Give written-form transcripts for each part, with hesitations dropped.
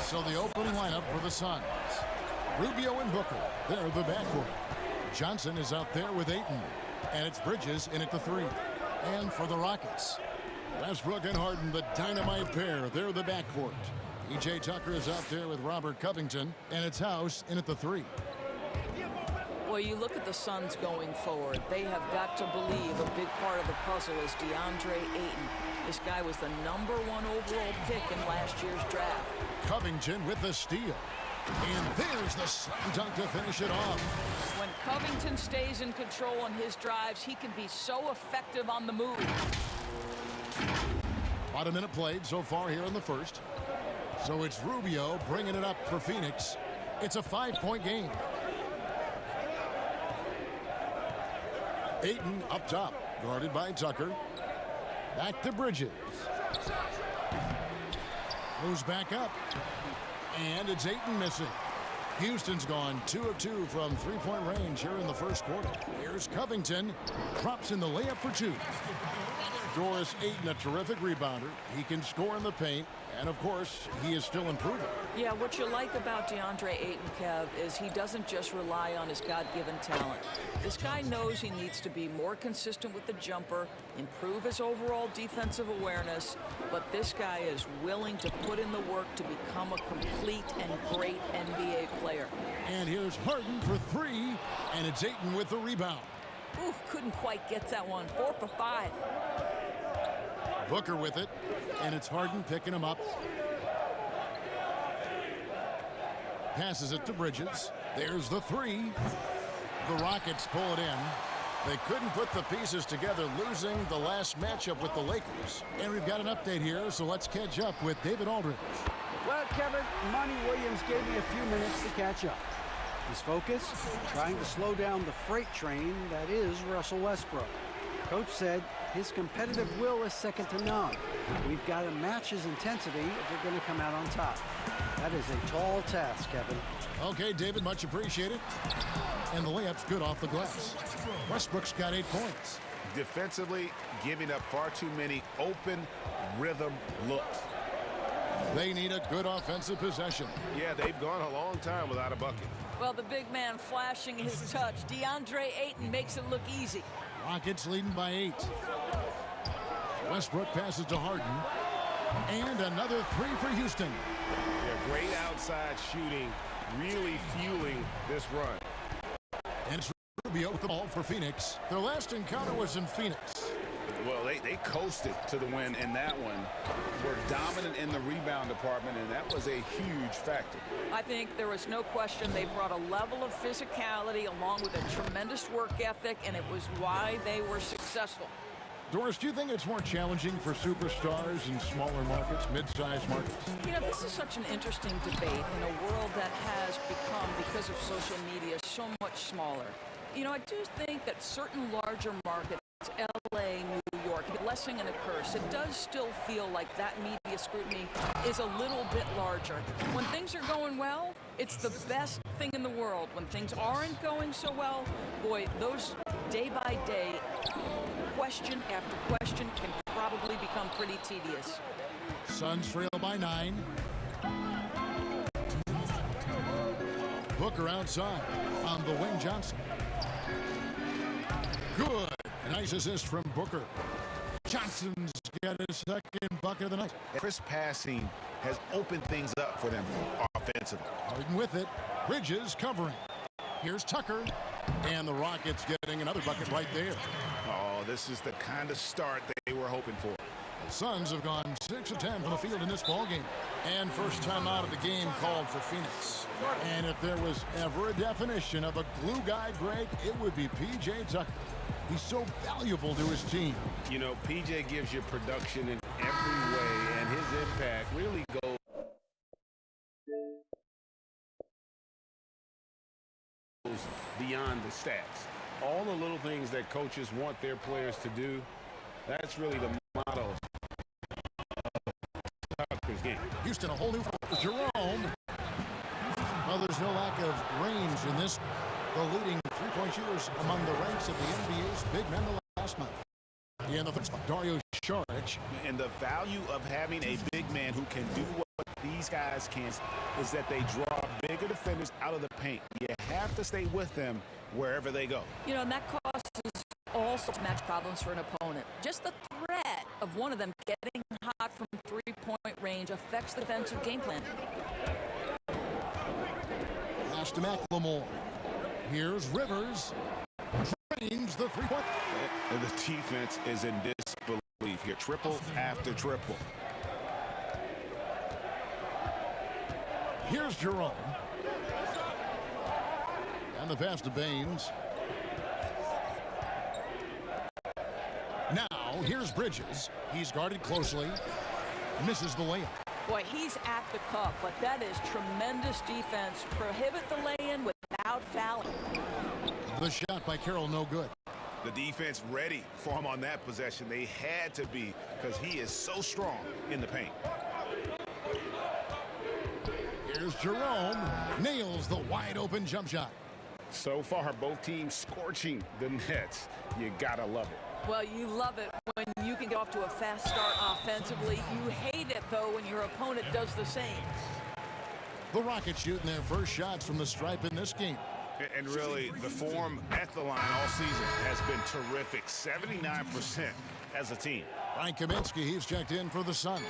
So the opening lineup for the Suns. Rubio and Booker, they're the backcourt. Johnson is out there with Ayton. And it's Bridges in at the 3. And for the Rockets, Westbrook and Harden, the dynamite pair, they're the backcourt. P.J. Tucker is out there with Robert Covington. And it's House in at the 3. Well, you look at the Suns going forward. They have got to believe a big part of the puzzle is DeAndre Ayton. This guy was the #1 overall pick in last year's draft. Covington with the steal. And there's the slam dunk to finish it off. When Covington stays in control on his drives, he can be so effective on the move. About a minute played so far here in the first. So it's Rubio bringing it up for Phoenix. It's a 5-point game. Ayton up top, guarded by Tucker. Back to Bridges. Moves back up. And it's Ayton missing. Houston's gone 2 of 2 from three-point range here in the first quarter. Here's Covington. Drops in the layup for 2. Doris Ayton, a terrific rebounder. He can score in the paint. And, of course, he is still improving. Yeah, what you like about DeAndre Ayton, Kev, is he doesn't just rely on his God-given talent. This guy knows he needs to be more consistent with the jumper, improve his overall defensive awareness, but this guy is willing to put in the work to become a complete and great NBA player. And here's Harden for 3, and it's Ayton with the rebound. Ooh, couldn't quite get that one. 4 for 5. Booker with it, and it's Harden picking him up. Passes it to Bridges. There's the 3. The Rockets pull it in. They couldn't put the pieces together, losing the last matchup with the Lakers. And we've got an update here, so let's catch up with David Aldridge. Well, Kevin, Monty Williams gave me a few minutes to catch up. His focus, trying to slow down the freight train that is Russell Westbrook. Coach said his competitive will is second to none. We've got to match his intensity if we're going to come out on top. That is a tall task, Kevin. Okay, David, much appreciated. And the layup's good off the glass. Westbrook's got 8 points. Defensively, giving up far too many open rhythm looks. They need a good offensive possession. Yeah, they've gone a long time without a bucket. Well, the big man flashing his touch. DeAndre Ayton makes it look easy. Rockets leading by 8. Westbrook passes to Harden. And another 3 for Houston. Yeah, great outside shooting, really fueling this run. And it's Rubio with the ball for Phoenix. Their last encounter was in Phoenix. Well, they coasted to the win in that one. Were dominant in the rebound department, and that was a huge factor. I think there was no question they brought a level of physicality along with a tremendous work ethic, and it was why they were successful. Doris, do you think it's more challenging for superstars in smaller markets, mid-sized markets? You know, this is such an interesting debate in a world that has become, because of social media, so much smaller. You know, I do think that certain larger markets, LA, New York, a blessing and a curse. It does still feel like that media scrutiny is a little bit larger. When things are going well, it's the best thing in the world. When things aren't going so well, boy, those day by day, question after question can probably become pretty tedious. Suns trail by 9. Booker outside on the wing. Johnson. Good. Nice assist from Booker. Johnson's got his second bucket of the night. Crisp passing has opened things up for them offensively. Harden with it. Bridges covering. Here's Tucker. And the Rockets getting another bucket right there. Oh, this is the kind of start they were hoping for. The Suns have gone 6 of 10 from the field in this ballgame. And first time out of the game called for Phoenix. And if there was ever a definition of a glue guy, Greg, it would be P.J. Tucker. He's so valuable to his team. You know, P.J. gives you production in every way, and his impact really goes beyond the stats. All the little things that coaches want their players to do, that's really the motto of Tucker's game. Houston, a whole new Jerome. Well, there's no lack of range in this. The leading three-point shooters among the ranks of the NBA's big men the last month. In the first spot, Dario Saric. And the value of having a big man who can do what what these guys can is that they draw bigger defenders out of the paint. You have to stay with them wherever they go. You know, and that causes all sorts of match problems for an opponent. Just the threat of one of them getting hot from three-point range affects the defensive game plan. Pass to McLemore. Here's Rivers. Drains the three-point. And the defense is in disbelief here. Triple after triple. Here's Jerome. And the pass to Baines. Now, here's Bridges. He's guarded closely. Misses the layup. Boy, he's at the cup, but that is tremendous defense. Prohibit the lay-in without fouling. The shot by Carroll, no good. The defense ready for him on that possession. They had to be, because he is so strong in the paint. Here's Jerome. Nails the wide-open jump shot. So far, both teams scorching the nets. You gotta love it. Well, you love it when you can get off to a fast start offensively. You hate it, though, when your opponent does the same. The Rockets shooting their first shots from the stripe in this game. And really, the form at the line all season has been terrific. 79% as a team. Frank Kaminsky, he's checked in for the Suns.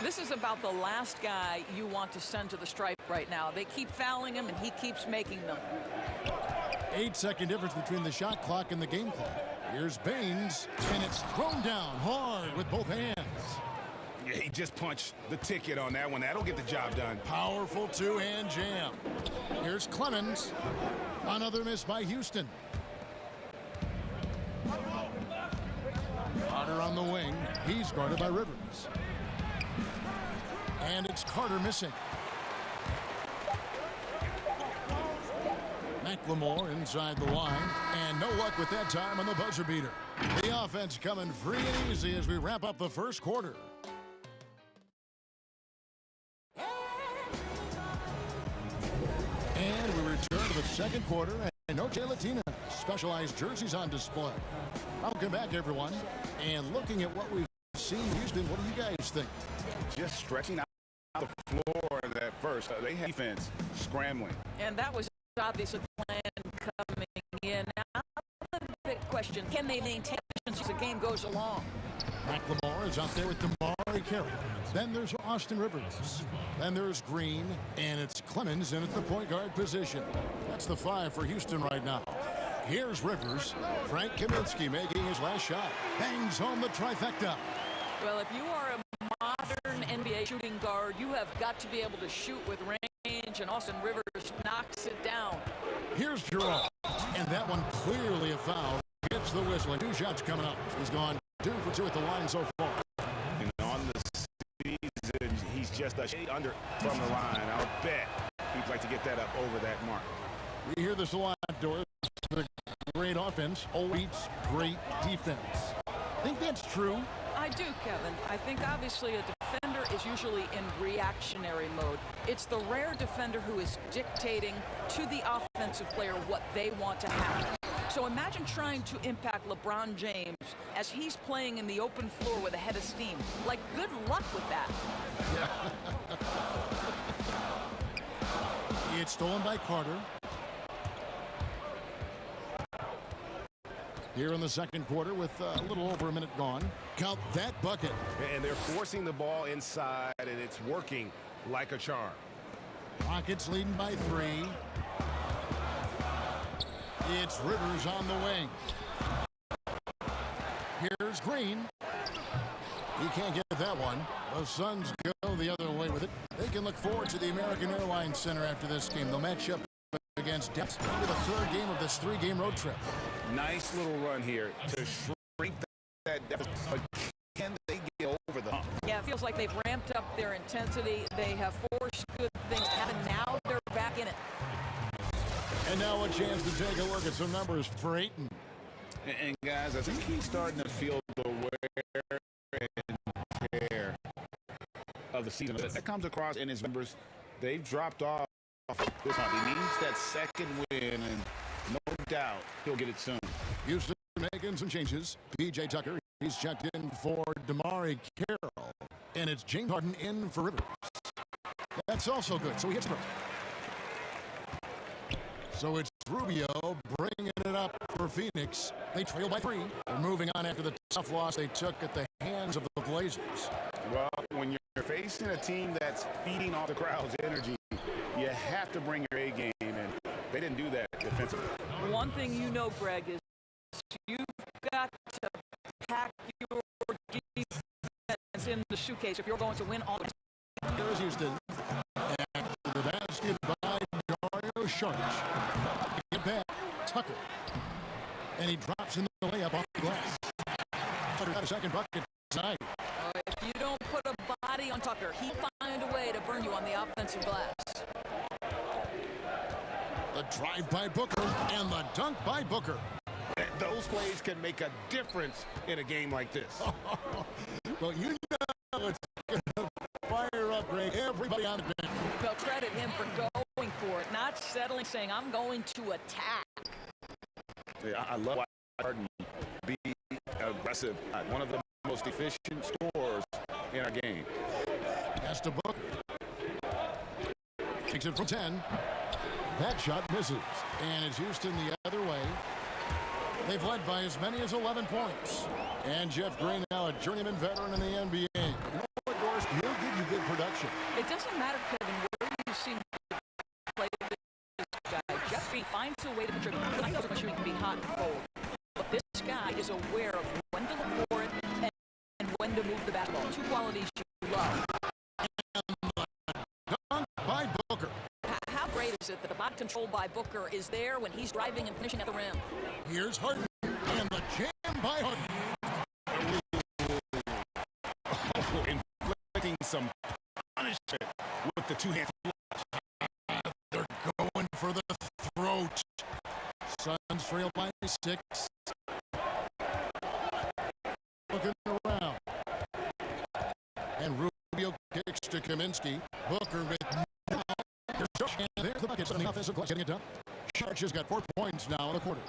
This is about the last guy you want to send to the stripe right now. They keep fouling him, and he keeps making them. 8-second difference between the shot clock and the game clock. Here's Baines, and it's thrown down hard with both hands. Yeah, he just punched the ticket on that one. That'll get the job done. Powerful two-hand jam. Here's Clemens. Another miss by Houston. Carter on the wing. He's guarded by Rivers. And it's Carter missing. McLemore inside the line, and no luck with that time on the buzzer beater. The offense coming free and easy as we wrap up the first quarter. And we return to the second quarter, and Noche Latina specialized jerseys on display. Welcome back, everyone. And looking at what we've seen, Houston, what do you guys think? Just stretching out the floor in that first. They had defense scrambling. And that was obviously the plan coming in. Now, the big question, can they maintain as the game goes along? McLemore is out there with DeMari Carroll. Then there's Austin Rivers. Then there's Green, and it's Clemens in at the point guard position. That's the 5 for Houston right now. Here's Rivers. Frank Kaminsky making his last shot. Bangs home the trifecta. Well, if you are a modern NBA shooting guard, you have got to be able to shoot with range, and Austin Rivers knocks it down. Here's Jerome, and that one clearly a foul. Gets the whistle, and 2 shots coming up. He's gone 2 for 2 at the line so far. And on the season, he's just a shade under from the line. I'll bet he'd like to get that up over that mark. We hear this a lot, Doris. The great offense beats great defense. Think that's true? I do, Kevin. I think obviously a defender is usually in reactionary mode. It's the rare defender who is dictating to the offensive player what they want to have. So imagine trying to impact LeBron James as he's playing in the open floor with a head of steam. Like, good luck with that. It's stolen by Carter. Here in the second quarter with a little over a minute gone. Count that bucket. And they're forcing the ball inside, and it's working like a charm. Rockets leading by 3. It's Rivers on the wing. Here's Green. He can't get that one. The Suns go the other way with it. They can look forward to the American Airlines Center after this game. They'll match up against Dallas for the 3rd game of this 3-game road trip. Nice little run here to shrink that deficit. But can they get over the hump? Yeah, it feels like they've ramped up their intensity. They have forced good things to happen. Now they're back in it. And now a chance to take a look at some numbers for Ayton. And guys, I think he's starting to feel the wear and tear of the season. That comes across in his numbers. They've dropped off this month. He needs that second win, and no doubt he'll get it soon. Houston making some changes. P.J. Tucker, he's checked in for DeMari Carroll. And it's James Harden in for Rivers. That's also good. So he hits it. So it's Rubio bringing it up for Phoenix. They trail by 3. They're moving on after the tough loss they took at the hands of the Blazers. Well, when you're facing a team that's feeding off the crowd's energy, you have to bring your A game, and they didn't do that defensively. One thing you know, Greg, is you've got to pack your defense in the suitcase if you're going to win all the time. Here's Houston. After the basket by Dario Saric. Get back, Tucker. And he drops in the layup off the glass. Tucker got a second bucket tonight. If you don't put a body on Tucker, he'll find a way to burn you on the offensive glass. The drive by Booker and the dunk by Booker. Those plays can make a difference in a game like this. Well, you know it's going to fire up, Greg. Everybody on the bench. Well, credit him for going for it, not settling, saying, I'm going to attack. Yeah, I love Harden be aggressive. One of the most efficient scorers in our game. Pass to Booker. Takes it from 10. That shot misses. And it's Houston the other way. They've led by as many as 11 points. And Jeff Green, now a journeyman veteran in the NBA. You know what, Doris? He'll give you good production. It doesn't matter, Kevin, where you see play this guy. Jeff Green finds a way to contribute. I know the shooting can be hot and cold. But this guy is aware of when to look for it and when to move the basketball. 2 qualities you love. Dunk by Booker. How great is it that the body control by Booker is there when he's driving and finishing at the rim? Here's Harden. And the jam by Harden. Inflicting some punishment with the two-hand. They're going for the throat. Suns trail by 6. Looking around. And Rubio kicks to Kaminsky. Booker with there's the bucket on the offensive glass getting it done. Sharks has got 4 points now in the quarter.